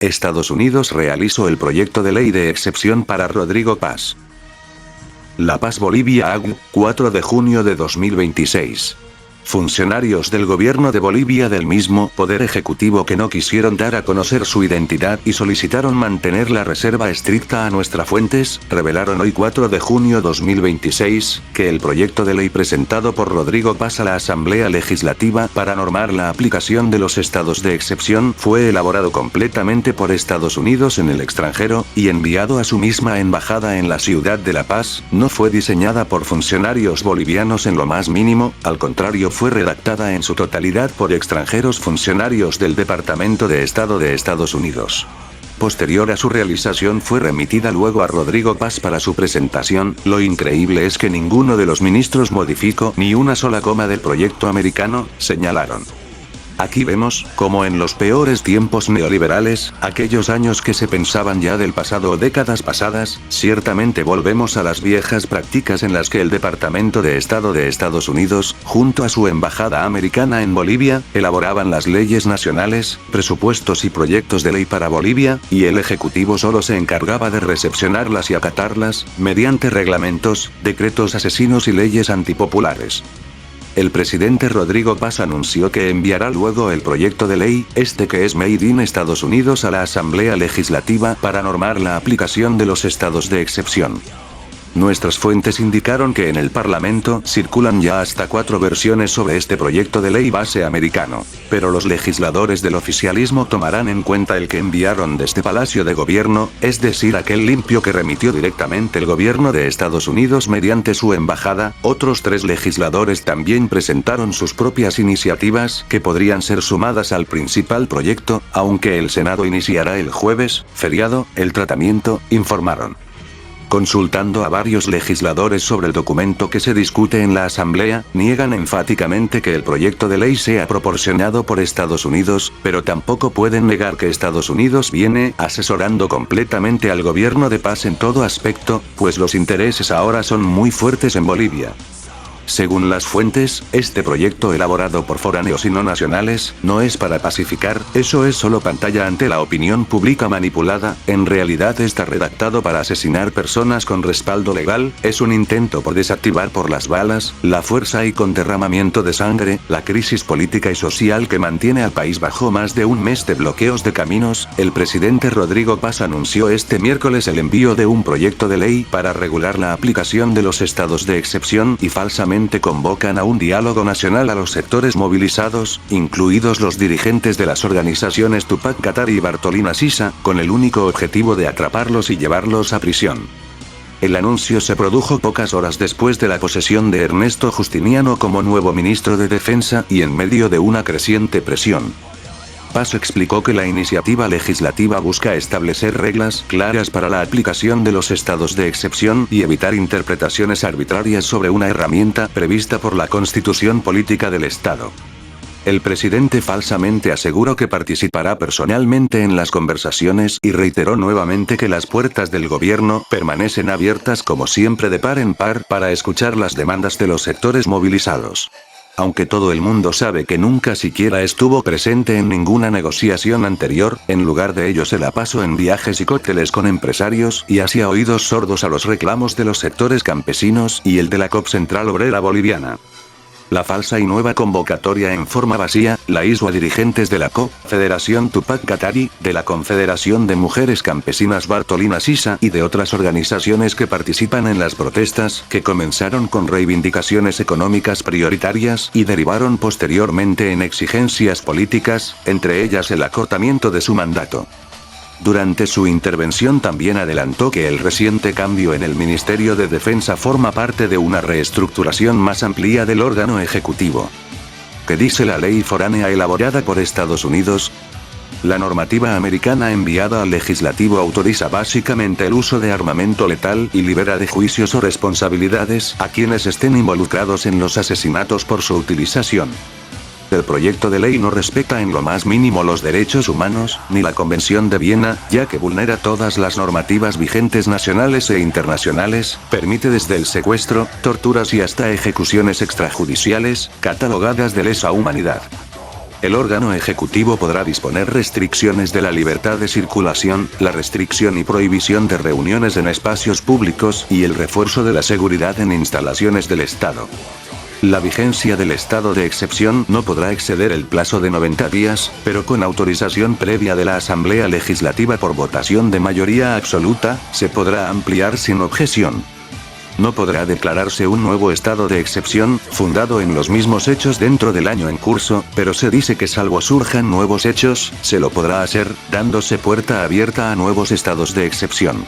Estados Unidos realizó el proyecto de ley de excepción para Rodrigo Paz. La Paz Bolivia AG, 4 de junio de 2026. Funcionarios del gobierno de Bolivia del mismo Poder Ejecutivo que no quisieron dar a conocer su identidad y solicitaron mantener la reserva estricta a nuestras fuentes, revelaron hoy 4 de junio 2026, que el proyecto de ley presentado por Rodrigo Paz a la Asamblea Legislativa para normar la aplicación de los estados de excepción fue elaborado completamente por Estados Unidos en el extranjero, y enviado a su misma embajada en la ciudad de La Paz, no fue diseñada por funcionarios bolivianos en lo más mínimo, al contrario fue redactada en su totalidad por extranjeros funcionarios del Departamento de Estado de Estados Unidos. Posterior a su realización fue remitida luego a Rodrigo Paz para su presentación. Lo increíble es que ninguno de los ministros modificó ni una sola coma del proyecto americano, señalaron. Aquí vemos, como en los peores tiempos neoliberales, aquellos años que se pensaban ya del pasado o décadas pasadas, ciertamente volvemos a las viejas prácticas en las que el Departamento de Estado de Estados Unidos, junto a su embajada americana en Bolivia, elaboraban las leyes nacionales, presupuestos y proyectos de ley para Bolivia, y el Ejecutivo solo se encargaba de recepcionarlas y acatarlas, mediante reglamentos, decretos asesinos y leyes antipopulares. El presidente Rodrigo Paz anunció que enviará luego el proyecto de ley, que es Made in Estados Unidos, a la Asamblea Legislativa para normar la aplicación de los estados de excepción. Nuestras fuentes indicaron que en el Parlamento circulan ya hasta 4 versiones sobre este proyecto de ley base americano, pero los legisladores del oficialismo tomarán en cuenta el que enviaron desde Palacio de Gobierno, es decir, aquel limpio que remitió directamente el gobierno de Estados Unidos mediante su embajada. Otros 3 legisladores también presentaron sus propias iniciativas, que podrían ser sumadas al principal proyecto, aunque el Senado iniciará el jueves, feriado, el tratamiento, informaron. Consultando a varios legisladores sobre el documento que se discute en la Asamblea, niegan enfáticamente que el proyecto de ley sea proporcionado por Estados Unidos, pero tampoco pueden negar que Estados Unidos viene asesorando completamente al gobierno de Paz en todo aspecto, pues los intereses ahora son muy fuertes en Bolivia. Según las fuentes, este proyecto elaborado por foráneos y no nacionales, no es para pacificar, eso es solo pantalla ante la opinión pública manipulada, en realidad está redactado para asesinar personas con respaldo legal, es un intento por desactivar por las balas, la fuerza y con derramamiento de sangre, la crisis política y social que mantiene al país bajo más de un mes de bloqueos de caminos. El presidente Rodrigo Paz anunció este miércoles el envío de un proyecto de ley para regular la aplicación de los estados de excepción y falsamente convocan a un diálogo nacional a los sectores movilizados, incluidos los dirigentes de las organizaciones Tupac Katari y Bartolina Sisa, con el único objetivo de atraparlos y llevarlos a prisión. El anuncio se produjo pocas horas después de la posesión de Ernesto Justiniano como nuevo ministro de Defensa y en medio de una creciente presión. Paz explicó que la iniciativa legislativa busca establecer reglas claras para la aplicación de los estados de excepción y evitar interpretaciones arbitrarias sobre una herramienta prevista por la Constitución Política del Estado. El presidente falsamente aseguró que participará personalmente en las conversaciones y reiteró nuevamente que las puertas del gobierno permanecen abiertas como siempre de par en par para escuchar las demandas de los sectores movilizados. Aunque todo el mundo sabe que nunca siquiera estuvo presente en ninguna negociación anterior, en lugar de ello se la pasó en viajes y cócteles con empresarios y hacía oídos sordos a los reclamos de los sectores campesinos y el de la COP Central Obrera Boliviana. La falsa y nueva convocatoria en forma vacía la hizo a dirigentes de la Confederación Tupac Katari, de la Confederación de Mujeres Campesinas Bartolina Sisa y de otras organizaciones que participan en las protestas, que comenzaron con reivindicaciones económicas prioritarias y derivaron posteriormente en exigencias políticas, entre ellas el acortamiento de su mandato. Durante su intervención también adelantó que el reciente cambio en el Ministerio de Defensa forma parte de una reestructuración más amplia del órgano ejecutivo. ¿Qué dice la ley foránea elaborada por Estados Unidos? La normativa americana enviada al legislativo autoriza básicamente el uso de armamento letal y libera de juicios o responsabilidades a quienes estén involucrados en los asesinatos por su utilización. El proyecto de ley no respeta en lo más mínimo los derechos humanos, ni la Convención de Viena, ya que vulnera todas las normativas vigentes nacionales e internacionales, permite desde el secuestro, torturas y hasta ejecuciones extrajudiciales, catalogadas de lesa humanidad. El órgano ejecutivo podrá disponer restricciones de la libertad de circulación, la restricción y prohibición de reuniones en espacios públicos y el refuerzo de la seguridad en instalaciones del Estado. La vigencia del estado de excepción no podrá exceder el plazo de 90 días, pero con autorización previa de la Asamblea Legislativa por votación de mayoría absoluta, se podrá ampliar sin objeción. No podrá declararse un nuevo estado de excepción, fundado en los mismos hechos dentro del año en curso, pero se dice que salvo surjan nuevos hechos, se lo podrá hacer, dándose puerta abierta a nuevos estados de excepción.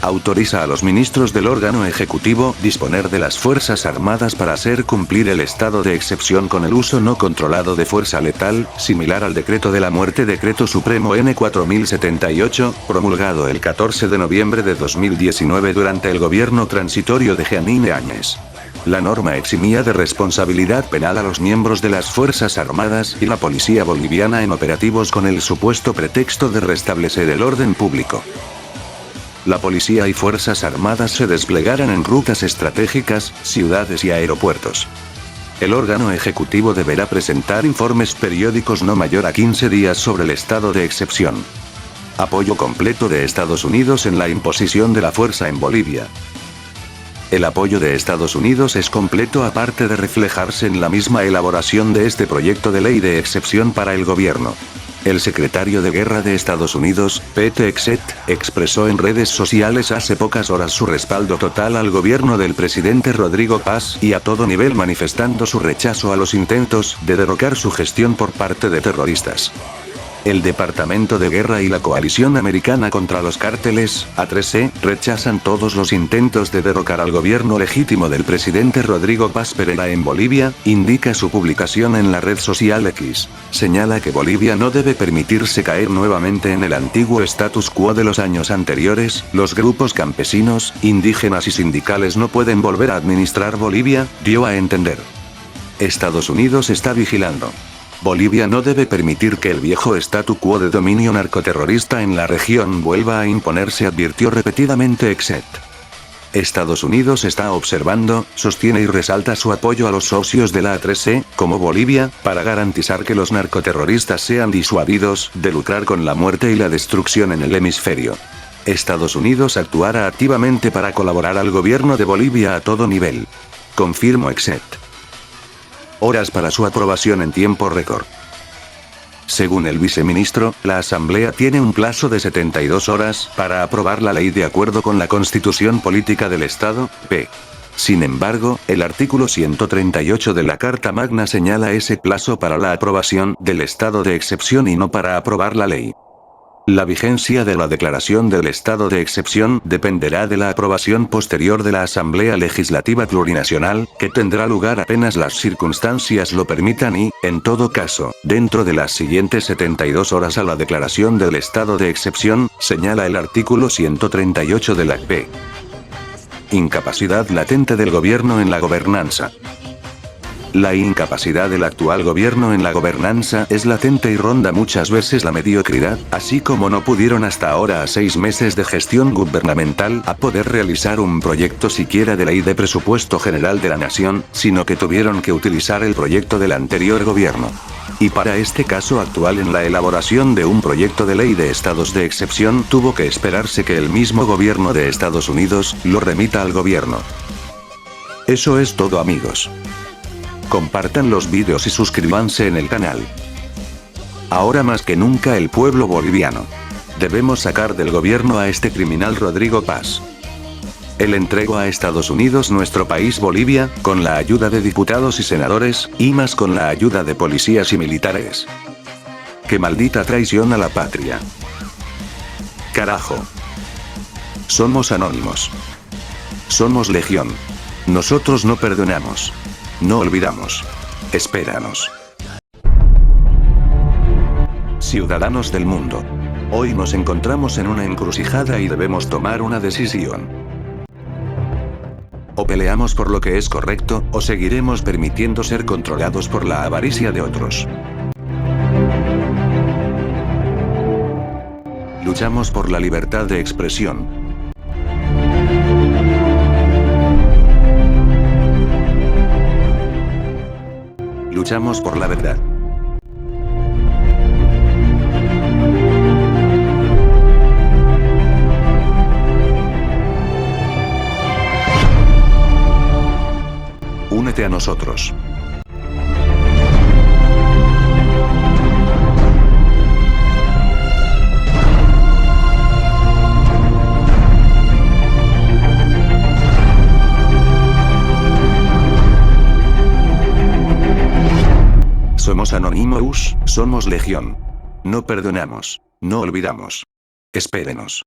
Autoriza a los ministros del órgano ejecutivo disponer de las Fuerzas Armadas para hacer cumplir el estado de excepción con el uso no controlado de fuerza letal, similar al decreto de la muerte Decreto Supremo N 4078, promulgado el 14 de noviembre de 2019 durante el gobierno transitorio de Jeanine Áñez. La norma eximía de responsabilidad penal a los miembros de las Fuerzas Armadas y la policía boliviana en operativos con el supuesto pretexto de restablecer el orden público. La policía y fuerzas armadas se desplegarán en rutas estratégicas, ciudades y aeropuertos. El órgano ejecutivo deberá presentar informes periódicos no mayor a 15 días sobre el estado de excepción. Apoyo completo de Estados Unidos en la imposición de la fuerza en Bolivia. El apoyo de Estados Unidos es completo aparte de reflejarse en la misma elaboración de este proyecto de ley de excepción para el gobierno. El secretario de Guerra de Estados Unidos, Pete Hegseth, expresó en redes sociales hace pocas horas su respaldo total al gobierno del presidente Rodrigo Paz y a todo nivel manifestando su rechazo a los intentos de derrocar su gestión por parte de terroristas. El Departamento de Guerra y la Coalición Americana contra los Cárteles, A3C, rechazan todos los intentos de derrocar al gobierno legítimo del presidente Rodrigo Paz Pereira en Bolivia, indica su publicación en la red social X. Señala que Bolivia no debe permitirse caer nuevamente en el antiguo status quo de los años anteriores, los grupos campesinos, indígenas y sindicales no pueden volver a administrar Bolivia, dio a entender. Estados Unidos está vigilando. Bolivia no debe permitir que el viejo statu quo de dominio narcoterrorista en la región vuelva a imponerse, advirtió repetidamente Hegseth. Estados Unidos está observando, sostiene y resalta su apoyo a los socios de la A3C, como Bolivia, para garantizar que los narcoterroristas sean disuadidos de lucrar con la muerte y la destrucción en el hemisferio. Estados Unidos actuará activamente para colaborar al gobierno de Bolivia a todo nivel. Confirmó Hegseth. Horas para su aprobación en tiempo récord. Según el viceministro, la Asamblea tiene un plazo de 72 horas para aprobar la ley de acuerdo con la Constitución Política del Estado, p. Sin embargo, el artículo 138 de la Carta Magna señala ese plazo para la aprobación del estado de excepción y no para aprobar la ley. La vigencia de la declaración del estado de excepción dependerá de la aprobación posterior de la Asamblea Legislativa Plurinacional, que tendrá lugar apenas las circunstancias lo permitan y, en todo caso, dentro de las siguientes 72 horas a la declaración del estado de excepción, señala el artículo 138 de la P. Incapacidad latente del gobierno en la gobernanza. La incapacidad del actual gobierno en la gobernanza es latente y ronda muchas veces la mediocridad, así como no pudieron hasta ahora a 6 meses de gestión gubernamental a poder realizar un proyecto siquiera de ley de presupuesto general de la nación, sino que tuvieron que utilizar el proyecto del anterior gobierno. Y para este caso actual en la elaboración de un proyecto de ley de estados de excepción tuvo que esperarse que el mismo gobierno de Estados Unidos lo remita al gobierno. Eso es todo, amigos. Compartan los vídeos y suscríbanse en el canal. Ahora más que nunca el pueblo boliviano. Debemos sacar del gobierno a este criminal Rodrigo Paz. Él entregó a Estados Unidos nuestro país Bolivia, con la ayuda de diputados y senadores, y más con la ayuda de policías y militares. ¡Qué maldita traición a la patria! Carajo. Somos anónimos. Somos legión. Nosotros no perdonamos. No olvidamos. Espéranos. Ciudadanos del mundo. Hoy nos encontramos en una encrucijada y debemos tomar una decisión. O peleamos por lo que es correcto, o seguiremos permitiendo ser controlados por la avaricia de otros. Luchamos por la libertad de expresión. Luchamos por la verdad. únete a nosotros. Somos Anonymous, somos Legión. No perdonamos, no olvidamos. Espérenos.